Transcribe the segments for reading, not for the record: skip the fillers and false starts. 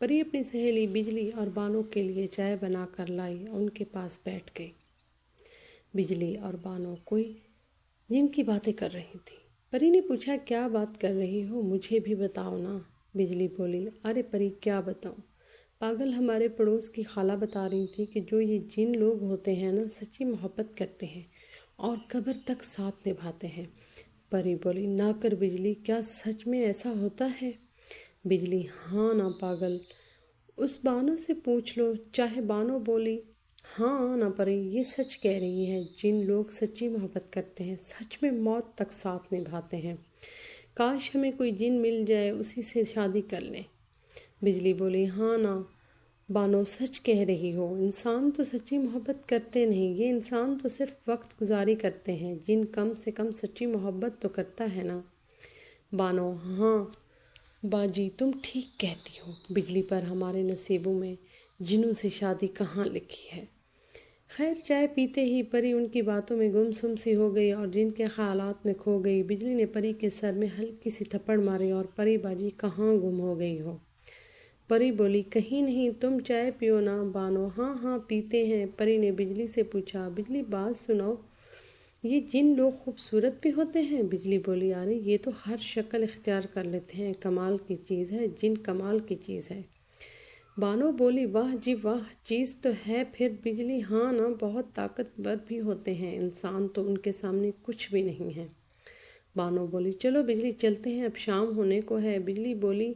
پری اپنی سہیلی بجلی اور بانو کے لیے چائے بنا کر لائی اور ان کے پاس بیٹھ گئی۔ بجلی اور بانو کوئی جن کی باتیں کر رہی تھی۔ پری نے پوچھا، کیا بات کر رہی ہو؟ مجھے بھی بتاؤ نا۔ بجلی بولی، ارے پری کیا بتاؤں، پاگل ہمارے پڑوس کی خالہ بتا رہی تھی کہ جو یہ جن لوگ ہوتے ہیں نا سچی محبت کرتے ہیں اور قبر تک ساتھ نبھاتے ہیں۔ پری بولی، نہ کر بجلی، کیا سچ میں ایسا ہوتا ہے؟ بجلی، ہاں نا پاگل، اس بانو سے پوچھ لو۔ چاہے بانو بولی، ہاں نا پری، یہ سچ کہہ رہی ہے، جن لوگ سچی محبت کرتے ہیں سچ میں موت تک ساتھ نبھاتے ہیں۔ کاش ہمیں کوئی جن مل جائے، اسی سے شادی کر لیں۔ بجلی بولی، ہاں نا بانو، سچ کہہ رہی ہو، انسان تو سچی محبت کرتے نہیں، یہ انسان تو صرف وقت گزاری کرتے ہیں، جن کم سے کم سچی محبت تو کرتا ہے نا۔ بانو، ہاں باجی تم ٹھیک کہتی ہو، بجلی، پر ہمارے نصیبوں میں جنوں سے شادی کہاں لکھی ہے۔ خیر، چائے پیتے ہی پری ان کی باتوں میں گم سم سی ہو گئی اور جن کے خیالات میں کھو گئی۔ بجلی نے پری کے سر میں ہلکی سی تھپڑ ماری اور پری باجی کہاں گم ہو گئی ہو؟ پری بولی، کہیں نہیں، تم چائے پیو نا۔ بانو، ہاں ہاں پیتے ہیں۔ پری نے بجلی سے پوچھا، بجلی بات سنو، یہ جن لوگ خوبصورت بھی ہوتے ہیں؟ بجلی بولی، ارے یہ تو ہر شکل اختیار کر لیتے ہیں، کمال کی چیز ہے، جن کمال کی چیز ہے۔ بانو بولی، واہ جی واہ، چیز تو ہے پھر۔ بجلی، ہاں نا، بہت طاقتور بھی ہوتے ہیں، انسان تو ان کے سامنے کچھ بھی نہیں ہے۔ بانو بولی، چلو بجلی چلتے ہیں، اب شام ہونے کو ہے۔ بجلی بولی،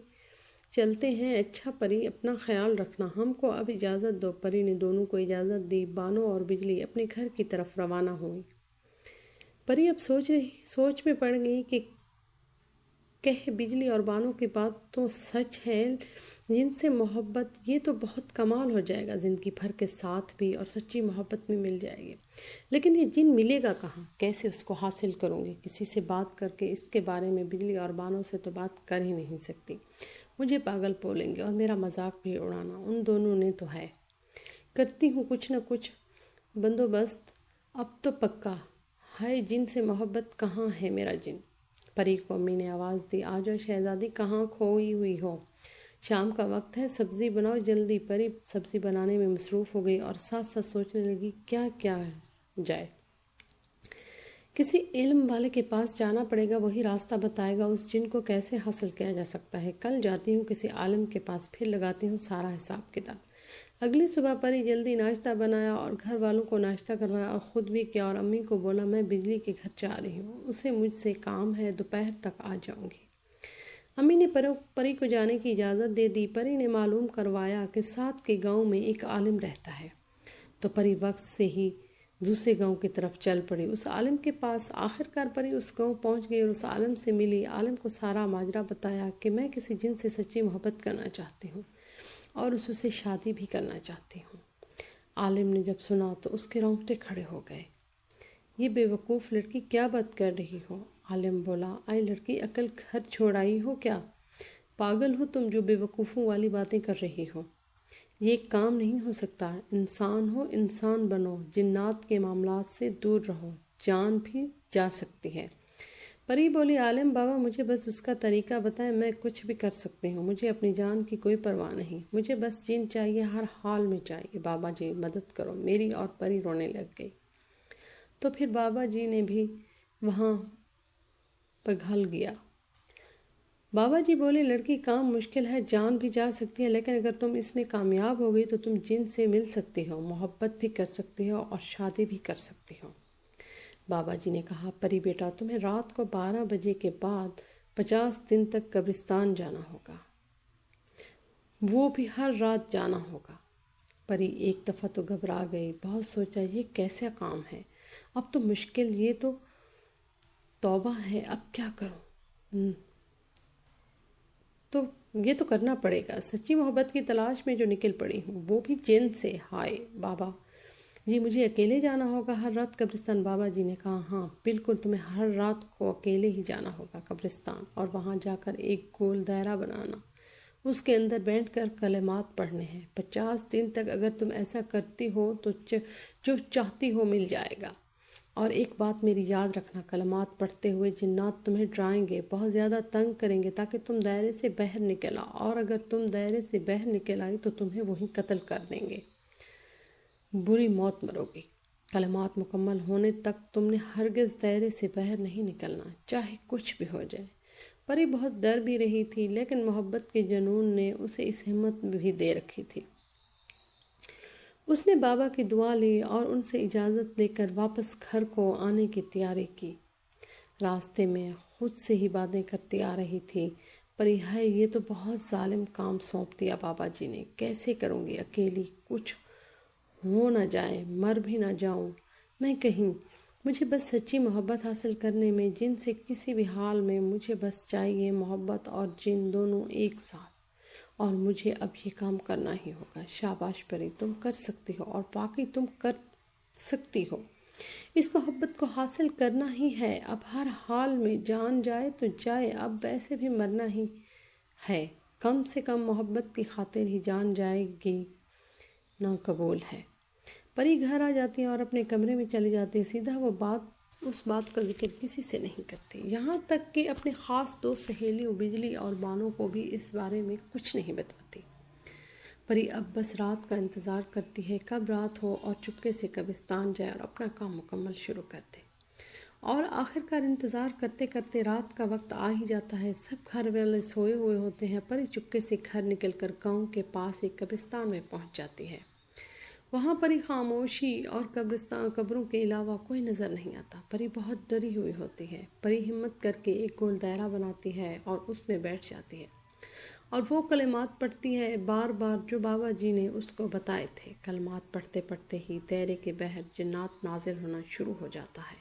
چلتے ہیں، اچھا پری اپنا خیال رکھنا، ہم کو اب اجازت دو۔ پری نے دونوں کو اجازت دی۔ بانو اور بجلی اپنے گھر کی طرف روانہ ہوئی۔ پری اب سوچ میں پڑ گئی کہ بجلی اور بانو کی بات تو سچ ہے، جن سے محبت، یہ تو بہت کمال ہو جائے گا، زندگی بھر کے ساتھ بھی اور سچی محبت میں مل جائے گی، لیکن یہ جن ملے گا کہاں؟ کیسے اس کو حاصل کروں گی؟ کسی سے بات کر کے اس کے بارے میں بجلی اور بانو سے تو بات کر ہی نہیں سکتی، مجھے پاگل بولیں گے اور میرا مذاق بھی اڑانا ان دونوں نے تو ہے۔ کرتی ہوں کچھ نہ کچھ بندوبست، اب تو پکا۔ ہائے، جن سے محبت کہاں ہے میرا جن؟ پری کو امی نے آواز دی، آ جاؤ شہزادی، کہاں کھوئی ہوئی ہو؟ شام کا وقت ہے، سبزی بناؤ جلدی۔ پری سبزی بنانے میں مصروف ہو گئی اور ساتھ ساتھ سوچنے لگی کیا کیا جائے۔ کسی علم والے کے پاس جانا پڑے گا، وہی راستہ بتائے گا اس جن کو کیسے حاصل کیا جا سکتا ہے۔ کل جاتی ہوں کسی عالم کے پاس، پھر لگاتی ہوں سارا حساب کتاب۔ اگلی صبح پری جلدی ناشتہ بنایا اور گھر والوں کو ناشتہ کروایا اور خود بھی کیا، اور امی کو بولا میں بجلی کے گھر جا رہی ہوں، اسے مجھ سے کام ہے، دوپہر تک آ جاؤں گی۔ امی نے پری کو جانے کی اجازت دے دی۔ پری نے معلوم کروایا کہ ساتھ کے گاؤں میں ایک عالم رہتا ہے، تو پری وقت سے ہی دوسرے گاؤں کی طرف چل پڑی اس عالم کے پاس۔ آخر کار پری اس گاؤں پہنچ گئی اور اس عالم سے ملی۔ عالم کو سارا ماجرا بتایا کہ میں کسی جن سے سچی محبت کرنا چاہتی ہوں اور اس سے شادی بھی کرنا چاہتی ہوں۔ عالم نے جب سنا تو اس کے رونگٹے کھڑے ہو گئے۔ یہ بے وقوف لڑکی کیا بات کر رہی ہو؟ عالم بولا، اے لڑکی، عقل گھر چھوڑ آئی ہو کیا؟ پاگل ہو تم جو بے وقوفوں والی باتیں کر رہی ہو؟ یہ کام نہیں ہو سکتا، انسان ہو، انسان بنو، جنات کے معاملات سے دور رہو، جان بھی جا سکتی ہے۔ پری بولی، عالم بابا مجھے بس اس کا طریقہ بتائیں، میں کچھ بھی کر سکتی ہوں، مجھے اپنی جان کی کوئی پرواہ نہیں، مجھے بس جن چاہیے، ہر حال میں چاہیے، بابا جی مدد کرو میری۔ اور پری رونے لگ گئی۔ تو پھر بابا جی نے بھی وہاں پگھل گیا۔ بابا جی بولے، لڑکی کام مشکل ہے، جان بھی جا سکتی ہے، لیکن اگر تم اس میں کامیاب ہو گئی تو تم جن سے مل سکتی ہو، محبت بھی کر سکتی ہو اور شادی بھی کر سکتی ہو۔ بابا جی نے کہا، پری بیٹا، تمہیں رات کو 12 بجے کے بعد 50 دن تک قبرستان جانا ہوگا، وہ بھی ہر رات جانا ہوگا۔ پری ایک دفعہ تو گھبرا گئی، بہت سوچا یہ کیسا کام ہے، اب تو مشکل، یہ تو توبہ ہے، اب کیا کروں؟ تو یہ تو کرنا پڑے گا، سچی محبت کی تلاش میں جو نکل پڑی ہوں، وہ بھی جن سے۔ ہائے بابا جی، مجھے اکیلے جانا ہوگا ہر رات قبرستان؟ بابا جی نے کہا، ہاں بالکل، تمہیں ہر رات کو اکیلے ہی جانا ہوگا قبرستان، اور وہاں جا کر ایک گول دائرہ بنانا، اس کے اندر بیٹھ کر کلمات پڑھنے ہیں۔ 50 دن تک اگر تم ایسا کرتی ہو تو جو چاہتی ہو مل جائے گا۔ اور ایک بات میری یاد رکھنا، کلمات پڑھتے ہوئے جنات تمہیں ڈرائیں گے، بہت زیادہ تنگ کریں گے تاکہ تم دائرے سے باہر نکل آؤ، اور اگر تم دائرے سے باہر نکل آئی تو تمہیں وہیں قتل کر دیں گے، بری موت مرو گی۔ کلمات مکمل ہونے تک تم نے ہرگز دائرے سے باہر نہیں نکلنا، چاہے کچھ بھی ہو جائے۔ پری بہت ڈر بھی رہی تھی، لیکن محبت کے جنون نے اسے اس ہمت بھی دے رکھی تھی۔ اس نے بابا کی دعا لی اور ان سے اجازت لے کر واپس گھر کو آنے کی تیاری کی۔ راستے میں خود سے ہی باتیں کرتی آ رہی تھی، پری ہے یہ تو بہت ظالم کام سونپ دیا بابا جی نے، کیسے کروں گی اکیلی، کچھ ہو نہ جائے، مر بھی نہ جاؤں میں کہیں، مجھے بس سچی محبت حاصل کرنے میں جن سے کسی بھی حال میں مجھے بس چاہیے محبت اور جن دونوں ایک ساتھ، اور مجھے اب یہ کام کرنا ہی ہوگا۔ شاباش پری، تم کر سکتی ہو، اور واقعی تم کر سکتی ہو، اس محبت کو حاصل کرنا ہی ہے، اب ہر حال میں، جان جائے تو جائے، اب ویسے بھی مرنا ہی ہے، کم سے کم محبت کی خاطر ہی جان جائے گی نا قبول ہے۔ پری گھر آ جاتی ہے اور اپنے کمرے میں چلی جاتی ہے، سیدھا وہ اس بات کا ذکر کسی سے نہیں کرتی، یہاں تک کہ اپنے خاص دو سہیلیوں بجلی اور بانو کو بھی اس بارے میں کچھ نہیں بتاتی۔ پری اب بس رات کا انتظار کرتی ہے، کب رات ہو اور چپکے سے قبرستان جائے اور اپنا کام مکمل شروع کر دے۔ اور آخرکار انتظار کرتے کرتے رات کا وقت آ ہی جاتا ہے، سب گھر والے سوئے ہوئے ہوتے ہیں۔ پری چپکے سے گھر نکل کر گاؤں کے پاس ایک قبرستان میں پہنچ جاتی ہے۔ وہاں پری خاموشی اور قبروں کے علاوہ کوئی نظر نہیں آتا۔ پری بہت ڈری ہوئی ہوتی ہے۔ پری ہمت کر کے ایک گول دائرہ بناتی ہے اور اس میں بیٹھ جاتی ہے اور وہ کلمات پڑھتی ہے بار بار جو بابا جی نے اس کو بتائے تھے۔ کلمات پڑھتے پڑھتے ہی دائرے کے باہر جنات نازل ہونا شروع ہو جاتا ہے،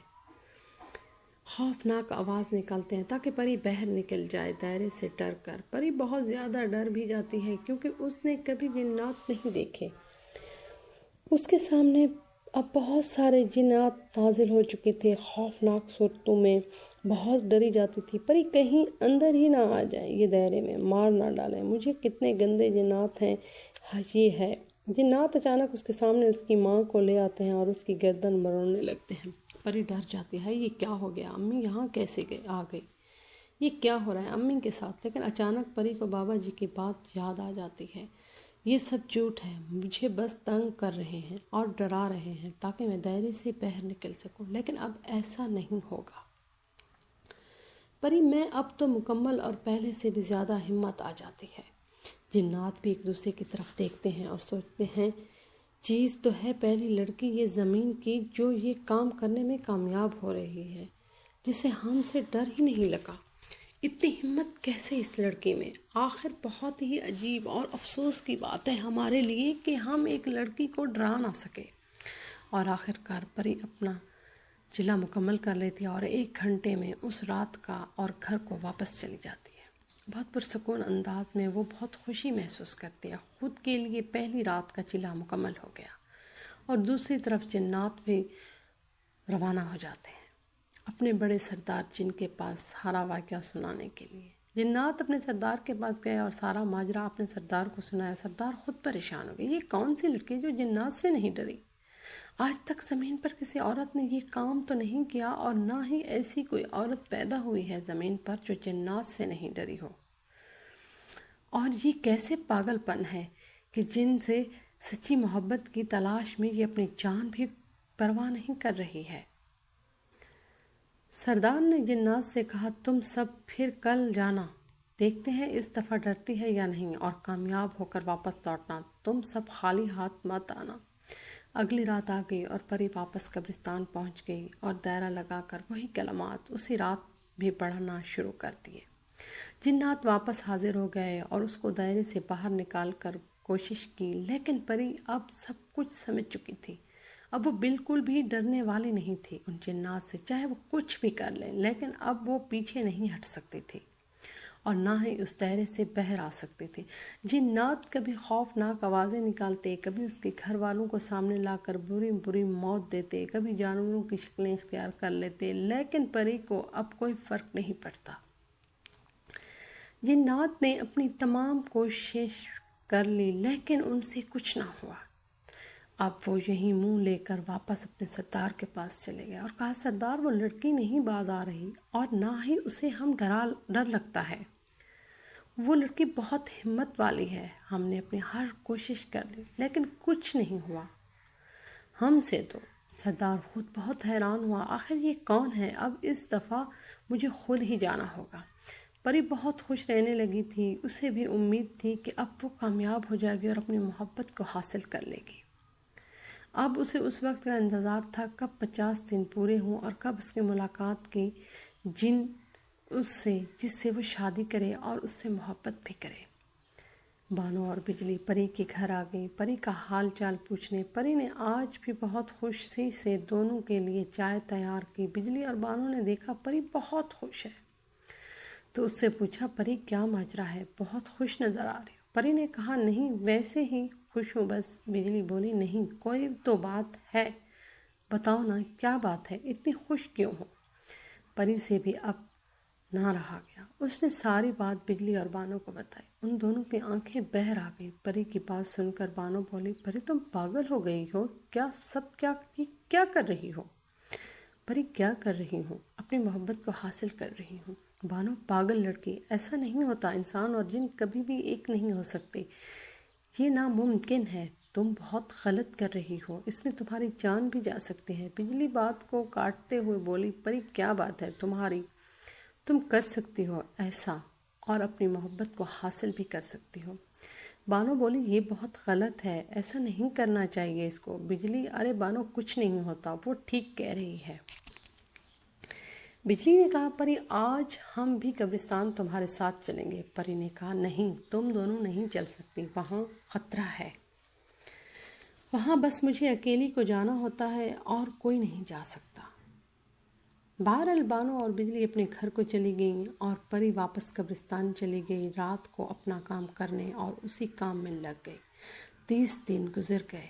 خوفناک آواز نکالتے ہیں تاکہ پری باہر نکل جائے دائرے سے ڈر کر۔ پری بہت زیادہ ڈر بھی جاتی ہے کیونکہ اس نے کبھی جنات نہیں دیکھے، اس کے سامنے اب بہت سارے جنات نازل ہو چکے تھے خوفناک صورتوں میں، بہت ڈری جاتی تھی۔ پری کہیں اندر ہی نہ آ جائے، یہ دائرے میں مار نہ ڈالیں، مجھے کتنے گندے جنات ہیں یہ ہے۔ جنات اچانک اس کے سامنے اس کی ماں کو لے آتے ہیں اور اس کی گردن مروڑنے لگتے ہیں۔ پری ڈر جاتی ہے، یہ کیا ہو گیا، امی یہاں کیسے آ گئی، یہ کیا ہو رہا ہے امی کے ساتھ؟ لیکن اچانک پری کو بابا جی کی بات یاد آ جاتی ہے، یہ سب جھوٹ ہے، مجھے بس تنگ کر رہے ہیں اور ڈرا رہے ہیں تاکہ میں دائرے سے باہر نکل سکوں، لیکن اب ایسا نہیں ہوگا پری، میں اب تو مکمل اور پہلے سے بھی زیادہ ہمت آ جاتی ہے۔ جنات بھی ایک دوسرے کی طرف دیکھتے ہیں اور سوچتے ہیں چیز تو ہے پہلی لڑکی یہ زمین کی جو یہ کام کرنے میں کامیاب ہو رہی ہے، جسے ہم سے ڈر ہی نہیں لگا، اتنی ہمت کیسے اس لڑکی میں؟ آخر بہت ہی عجیب اور افسوس کی بات ہے ہمارے لیے کہ ہم ایک لڑکی کو ڈرا نہ سکے۔ اور آخرکار پری اپنا چلا مکمل کر لیتی ہے اور 1 گھنٹے میں اس رات کا اور گھر کو واپس چلی جاتی ہے۔ بہت پرسکون انداز میں وہ بہت خوشی محسوس کرتی ہے، خود کے لیے پہلی رات کا چلا مکمل ہو گیا۔ اور دوسری طرف جنات بھی روانہ ہو جاتے ہیں اپنے بڑے سردار جن کے پاس سارا واقعہ سنانے کے لیے۔ جنات اپنے سردار کے پاس گئے اور سارا ماجرا اپنے سردار کو سنایا۔ سردار خود پریشان ہو گئے، یہ کون سی لڑکی جو جنات سے نہیں ڈری؟ آج تک زمین پر کسی عورت نے یہ کام تو نہیں کیا، اور نہ ہی ایسی کوئی عورت پیدا ہوئی ہے زمین پر جو جنات سے نہیں ڈری ہو۔ اور یہ کیسے پاگل پن ہے کہ جن سے سچی محبت کی تلاش میں یہ اپنی جان بھی پرواہ نہیں کر رہی ہے۔ سردار نے جنات سے کہا، تم سب پھر کل جانا، دیکھتے ہیں اس دفعہ ڈرتی ہے یا نہیں، اور کامیاب ہو کر واپس لوٹنا، تم سب خالی ہاتھ مت آنا۔ اگلی رات آ گئی اور پری واپس قبرستان پہنچ گئی اور دائرہ لگا کر وہی کلمات اسی رات بھی پڑھنا شروع کر دیے۔ جنات واپس حاضر ہو گئے اور اس کو دائرے سے باہر نکال کر کوشش کی، لیکن پری اب سب کچھ سمجھ چکی تھی، اب وہ بالکل بھی ڈرنے والی نہیں تھی ان جنات سے، چاہے وہ کچھ بھی کر لیں، لیکن اب وہ پیچھے نہیں ہٹ سکتی تھی اور نہ ہی اس دائرے سے باہر آ سکتی تھی۔ جنات کبھی خوفناک آوازیں نکالتے، کبھی اس کے گھر والوں کو سامنے لا کر بری بری موت دیتے، کبھی جانوروں کی شکلیں اختیار کر لیتے، لیکن پری کو اب کوئی فرق نہیں پڑتا۔ جنات نے اپنی تمام کوشش کر لی لیکن ان سے کچھ نہ ہوا۔ اب وہ یہیں منہ لے کر واپس اپنے سردار کے پاس چلے گئے اور کہا سردار وہ لڑکی نہیں باز آ رہی اور نہ ہی اسے ہم ڈر لگتا ہے۔ وہ لڑکی بہت ہمت والی ہے، ہم نے اپنی ہر کوشش کر لی لیکن کچھ نہیں ہوا ہم سے تو۔ سردار خود بہت حیران ہوا، آخر یہ کون ہے؟ اب اس دفعہ مجھے خود ہی جانا ہوگا۔ پری بہت خوش رہنے لگی تھی، اسے بھی امید تھی کہ اب وہ کامیاب ہو جائے گی اور اپنی محبت کو حاصل کر لے گی۔ اب اسے اس وقت کا انتظار تھا کب 50 دن پورے ہوں اور کب اس کی ملاقات کی جس سے وہ شادی کرے اور اس سے محبت بھی کرے۔ بانو اور بجلی پری کے گھر آ گئی، پری کا حال چال پوچھنے۔ پری نے آج بھی بہت خوشی سے دونوں کے لیے چائے تیار کی۔ بجلی اور بانو نے دیکھا پری بہت خوش ہے تو اس سے پوچھا پری کیا ماجرا ہے، بہت خوش نظر آ رہی ہو۔ پری نے کہا نہیں ویسے ہی خوش ہوں بس۔ بجلی بولی نہیں کوئی تو بات ہے، بتاؤ نا کیا بات ہے، اتنی خوش کیوں ہو؟ پری سے بھی اب نہ رہا گیا، اس نے ساری بات بجلی اور بانو کو بتائی۔ ان دونوں کی آنکھیں بہر آ گئیں۔ پری کی بات سن کر بانو بولی پری تم پاگل ہو گئی ہو کیا کر رہی ہو؟ پری کیا کر رہی ہوں، اپنی محبت کو حاصل کر رہی ہوں۔ بانو پاگل لڑکی، ایسا نہیں ہوتا، انسان اور جن کبھی بھی ایک نہیں ہو سکتے، یہ ناممکن ہے، تم بہت غلط کر رہی ہو، اس میں تمہاری جان بھی جا سکتی ہے۔ بجلی بات کو کاٹتے ہوئے بولی پری کیا بات ہے تم کر سکتی ہو ایسا اور اپنی محبت کو حاصل بھی کر سکتی ہو۔ بانو بولی یہ بہت غلط ہے، ایسا نہیں کرنا چاہیے اس کو۔ بجلی ارے بانو کچھ نہیں ہوتا، وہ ٹھیک کہہ رہی ہے۔ بجلی نے کہا پری آج ہم بھی قبرستان تمہارے ساتھ چلیں گے۔ پری نے کہا نہیں تم دونوں نہیں چل سکتی، وہاں خطرہ ہے، وہاں بس مجھے اکیلی کو جانا ہوتا ہے اور کوئی نہیں جا سکتا۔ بہرحال بانو اور بجلی اپنے گھر کو چلی گئیں اور پری واپس قبرستان چلی گئی، رات کو اپنا کام کرنے اور اسی کام میں لگ گئی۔ 30 دن گزر گئے،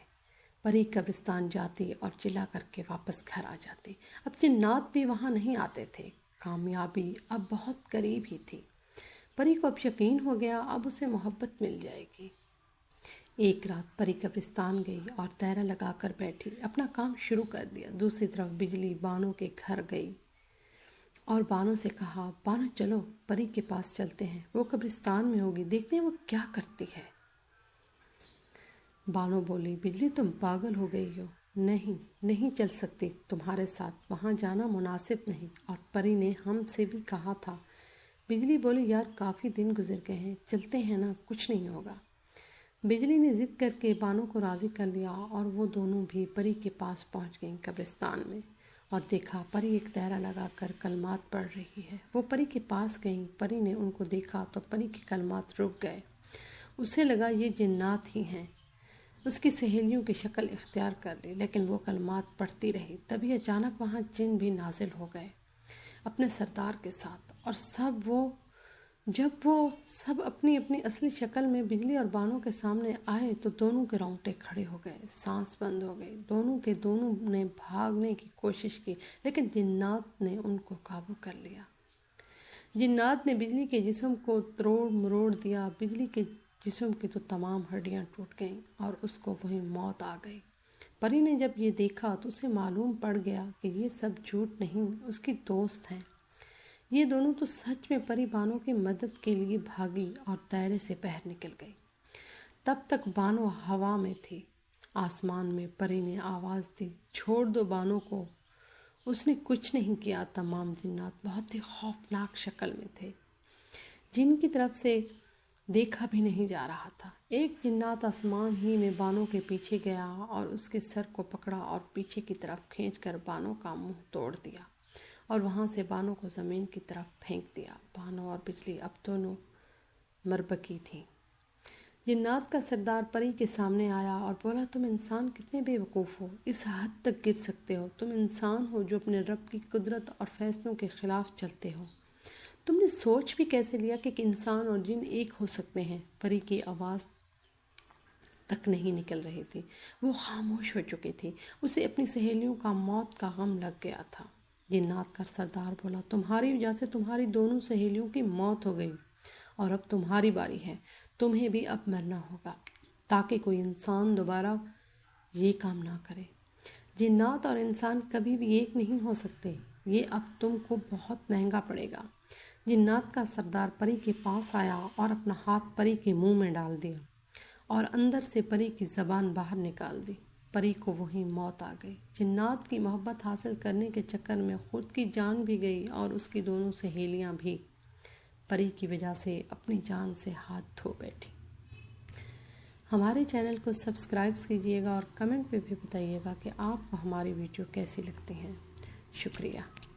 پری قبرستان جاتی اور چلا کر کے واپس گھر آ جاتی۔ اب جنات بھی وہاں نہیں آتے تھے، کامیابی اب بہت قریب ہی تھی۔ پری کو اب یقین ہو گیا اب اسے محبت مل جائے گی۔ ایک رات پری قبرستان گئی اور دائرہ لگا کر بیٹھی، اپنا کام شروع کر دیا۔ دوسری طرف بجلی بانو کے گھر گئی اور بانو سے کہا بانو چلو پری کے پاس چلتے ہیں، وہ قبرستان میں ہوگی، دیکھتے ہیں وہ کیا کرتی ہے۔ بانو بولی بجلی تم پاگل ہو گئی ہو، نہیں چل سکتی تمہارے ساتھ، وہاں جانا مناسب نہیں، اور پری نے ہم سے بھی کہا تھا۔ بجلی بولی یار کافی دن گزر گئے ہیں، چلتے ہیں نا، کچھ نہیں ہوگا۔ بجلی نے ضد کر کے بانو کو راضی کر لیا اور وہ دونوں بھی پری کے پاس پہنچ گئیں قبرستان میں، اور دیکھا پری ایک دائرہ لگا کر کلمات پڑھ رہی ہے۔ وہ پری کے پاس گئیں، پری نے ان کو دیکھا تو پری کے کلمات رک گئے، اسے لگا یہ جنات ہی ہیں، اس کی سہیلیوں کی شکل اختیار کر لی، لیکن وہ کلمات پڑھتی رہی۔ تبھی اچانک وہاں جن بھی نازل ہو گئے اپنے سردار کے ساتھ، اور جب وہ سب اپنی اپنی اصلی شکل میں بجلی اور بانو کے سامنے آئے تو دونوں کے رونگٹے کھڑے ہو گئے، سانس بند ہو گئی، دونوں نے بھاگنے کی کوشش کی لیکن جنات نے ان کو قابو کر لیا۔ جنات نے بجلی کے جسم کو توڑ مروڑ دیا، بجلی کے جسم کی تو تمام ہڈیاں ٹوٹ گئیں اور اس کو وہیں موت آ گئی۔ پری نے جب یہ دیکھا تو اسے معلوم پڑ گیا کہ یہ سب جھوٹ نہیں، اس کی دوست ہیں۔ یہ دونوں تو سچ میں پری بانو کی مدد کے لیے بھاگی اور دائرے سے باہر نکل گئی۔ تب تک بانو ہوا میں تھی، آسمان میں پری نے آواز دی چھوڑ دو بانو کو، اس نے کچھ نہیں کیا۔ تمام جنات بہت ہی خوفناک شکل میں تھے، جن کی طرف سے دیکھا بھی نہیں جا رہا تھا۔ ایک جنات آسمان ہی میں بانو کے پیچھے گیا اور اس کے سر کو پکڑا اور پیچھے کی طرف کھینچ کر بانو کا منہ توڑ دیا اور وہاں سے بانو کو زمین کی طرف پھینک دیا۔ بانو اور بجلی اب دونوں مربکی تھیں۔ جنات کا سردار پری کے سامنے آیا اور بولا تم انسان کتنے بے وقوف ہو، اس حد تک گر سکتے ہو، تم انسان ہو جو اپنے رب کی قدرت اور فیصلوں کے خلاف چلتے ہو، تم نے سوچ بھی کیسے لیا کہ انسان اور جن ایک ہو سکتے ہیں؟ پری کی آواز تک نہیں نکل رہی تھی، وہ خاموش ہو چکی تھی، اسے اپنی سہیلیوں کا موت کا غم لگ گیا تھا۔ جنات کا سردار بولا تمہاری وجہ سے تمہاری دونوں سہیلیوں کی موت ہو گئی اور اب تمہاری باری ہے، تمہیں بھی اب مرنا ہوگا تاکہ کوئی انسان دوبارہ یہ کام نہ کرے۔ جنات اور انسان کبھی بھی ایک نہیں ہو سکتے، یہ اب تم کو بہت مہنگا پڑے گا۔ جنات کا سردار پری کے پاس آیا اور اپنا ہاتھ پری کے منہ میں ڈال دیا اور اندر سے پری کی زبان باہر نکال دی۔ پری کو وہیں موت آ گئی۔ جنات کی محبت حاصل کرنے کے چکر میں خود کی جان بھی گئی اور اس کی دونوں سہیلیاں بھی پری کی وجہ سے اپنی جان سے ہاتھ دھو بیٹھی۔ ہمارے چینل کو سبسکرائب کیجیے گا اور کمنٹ پہ بھی بتائیے گا کہ آپ کو ہماری ویڈیو کیسی لگتی ہیں۔ شکریہ۔